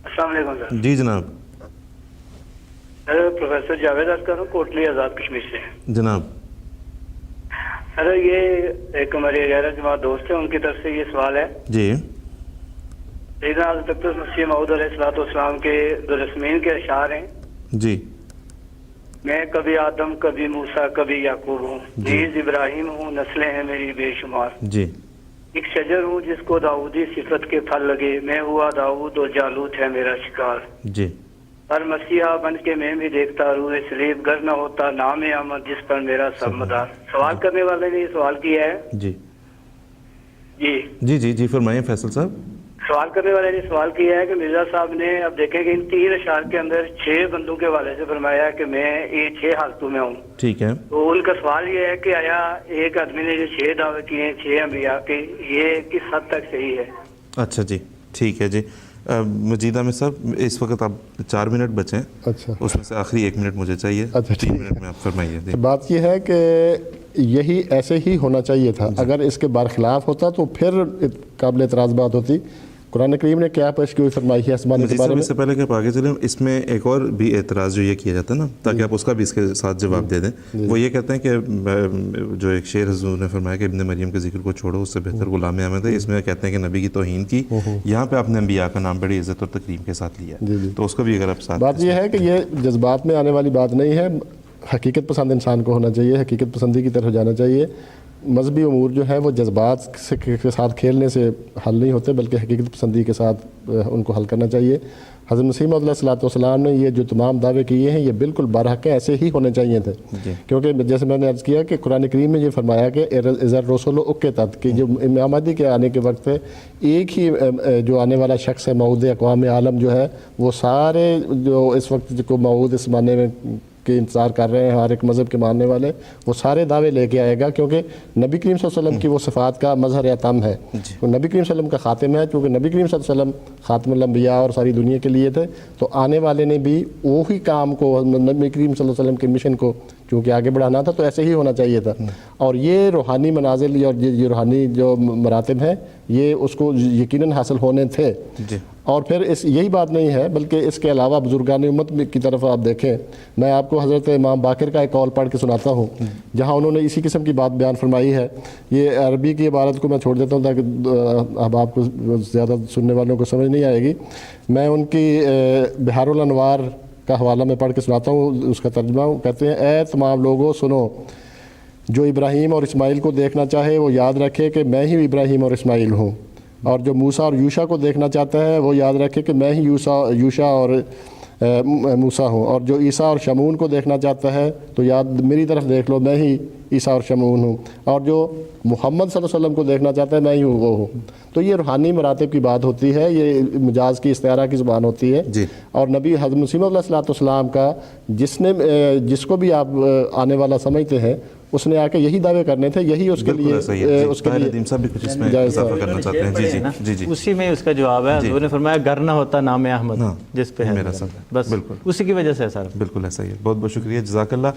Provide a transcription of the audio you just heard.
السلام علیکم سر. جی جناب. سر پروفیسر جاوید عرض کر رہا ہوں کوٹلی آزاد کشمیر سے. جناب. سر یہ ایک ہمارے غیر جماعت دوست ہیں، ان کی طرف سے یہ سوال ہے. جی. سیدنا حضرت مسیح موعود علیہ الصلوۃ والسلام کے درسمین کے اشعار ہیں. جی. میں کبھی آدم، کبھی موسیٰ، کبھی یعقوب ہوں، جی. نیز ابراہیم ہوں، نسلیں ہیں میری بے شمار. جی. ایک شجر ہوں جس کو داؤدی صفت کے پھل لگے، میں ہوا داؤد اور جالوت ہے میرا شکار. جی. ہر مسیحا بن کے میں بھی دیکھتا روح سلیب، گر نہ ہوتا نام احمد جس پر میرا سب مدار. سوال کرنے والے نے یہ سوال کیا ہے. جی. جی جی. جی. جی فرمائیں فیصل صاحب. سوال کرنے والے نے سوال کیا ہے کہ مرزا صاحب نے اب دیکھیں کہ ان 3 اشعار کے اندر 6 بندوں کے حوالے سے فرمایا ہے کہ میں یہ 6 حالتوں میں ہوں. ٹھیک ہے. تو ان کا سوال یہ ہے کہ آیا ایک آدمی نے جو 6 دعوے کیے ہیں 6 انبیاء کے، یہ کس حد تک صحیح ہے؟ اچھا جی ٹھیک ہے. جی مجید احمد صاحب اس وقت آپ 4 منٹ بچیں. اچھا اس میں سے آخری 1 منٹ مجھے چاہیے. اچھا 3 منٹ میں آپ فرمائیے. جی. بات یہ ہے کہ یہی ایسے ہی ہونا چاہیے تھا. اگر اس کے برخلاف ہوتا تو پھر قابل اعتراض بات ہوتی. قرآن کریم نے کیا پیشگوئی فرمائی ہے آسمان کے بارے میں؟ اس سے پہلے کہ آپ آگے چلیں، اس میں ایک اور بھی اعتراض جو یہ کیا جاتا ہے نا، تاکہ آپ اس کا بھی اس کے ساتھ جواب دے دیں. وہ یہ کہتے ہیں کہ جو ایک شعر حضور نے فرمایا کہ ابن مریم کے ذکر کو چھوڑو، اس سے بہتر غلام احمد ہے، اس میں کہتے ہیں کہ نبی کی توہین کی. یہاں پہ آپ نے انبیاء کا نام بڑی عزت اور تکریم کے ساتھ لیا، تو اس کو بھی اگر آپ ساتھ. بات یہ ہے کہ یہ جذبات میں آنے والی بات نہیں ہے. حقیقت پسند انسان کو ہونا چاہیے، حقیقت پسندی کی طرف جانا چاہیے. مذہبی امور جو ہیں وہ جذبات کے ساتھ کھیلنے سے حل نہیں ہوتے، بلکہ حقیقت پسندی کے ساتھ ان کو حل کرنا چاہیے. حضرت مسیح موعود علیہ الصلوۃ والسلام نے یہ جو تمام دعوے کیے ہیں یہ بالکل برحق ایسے ہی ہونے چاہیے تھے. کیونکہ جیسے میں نے عرض کیا کہ قرآن کریم میں یہ فرمایا کہ اذا الرسل اقتت، کہ جو امام مہدی کے آنے کے وقت ہے ایک ہی جو آنے والا شخص ہے موعود اقوام عالم جو ہے، وہ سارے جو اس وقت کو موعود اس زمانے میں کے انتظار کر رہے ہیں ہر ایک مذہب کے ماننے والے، وہ سارے دعوے لے کے آئے گا. کیونکہ نبی کریم صلی اللہ علیہ وسلم کی وہ صفات کا مظہر اتم ہے. وہ نبی کریم صلی اللہ علیہ وسلم کا خاتم ہے، کیونکہ نبی کریم صلی اللہ علیہ وسلم خاتم الانبیاء اور ساری دنیا کے لیے تھے. تو آنے والے نے بھی وہی کام کو، نبی کریم صلی اللہ علیہ وسلم کے مشن کو چونکہ آگے بڑھانا تھا، تو ایسے ہی ہونا چاہیے تھا. اور یہ روحانی منازل اور یہ روحانی جو مراتب ہیں یہ اس کو یقیناً حاصل ہونے تھے. اور پھر یہی بات نہیں ہے، بلکہ اس کے علاوہ بزرگان امت کی طرف آپ دیکھیں. میں آپ کو حضرت امام باقر کا ایک قول پڑھ کے سناتا ہوں جہاں انہوں نے اسی قسم کی بات بیان فرمائی ہے. یہ عربی کی عبارت کو میں چھوڑ دیتا ہوں تاکہ اب آپ کو زیادہ سننے والوں کو سمجھ نہیں آئے گی. میں ان کی بحار الانوار کا حوالہ میں پڑھ کے سناتا ہوں، اس کا ترجمہ. کہتے ہیں اے تمام لوگوں سنو، جو ابراہیم اور اسماعیل کو دیکھنا چاہے وہ یاد رکھے کہ میں ہی ابراہیم اور اسماعیل ہوں. اور جو موسیٰ اور یوشع کو دیکھنا چاہتا ہے وہ یاد رکھے کہ میں ہی یوشع اور موسیٰ ہوں. اور جو عیسیٰ اور شمعون کو دیکھنا چاہتا ہے تو یاد میری طرف دیکھ لو، میں ہی عیسیٰ اور شمعون ہوں. اور جو محمد صلی اللہ علیہ وسلم کو دیکھنا چاہتا ہے میں ہی وہ ہوں. تو یہ روحانی مراتب کی بات ہوتی ہے، یہ مجاز کی استعارہ کی زبان ہوتی ہے. اور نبی حضرت مسیح موعود علیہ الصلوۃ والسلام کا جس کو بھی آپ آنے والا سمجھتے ہیں اس نے آ کے یہی دعوے کرنے تھے، یہی اس کے لیے اس کے لیے اسی میں اس کا جواب ہے. حضور نے فرمایا گر نہ ہوتا نام احمد جس پہ ہے، بس اسی کی وجہ سے ہے سارا. بالکل ایسا ہی ہے. بہت بہت شکریہ، جزاک اللہ.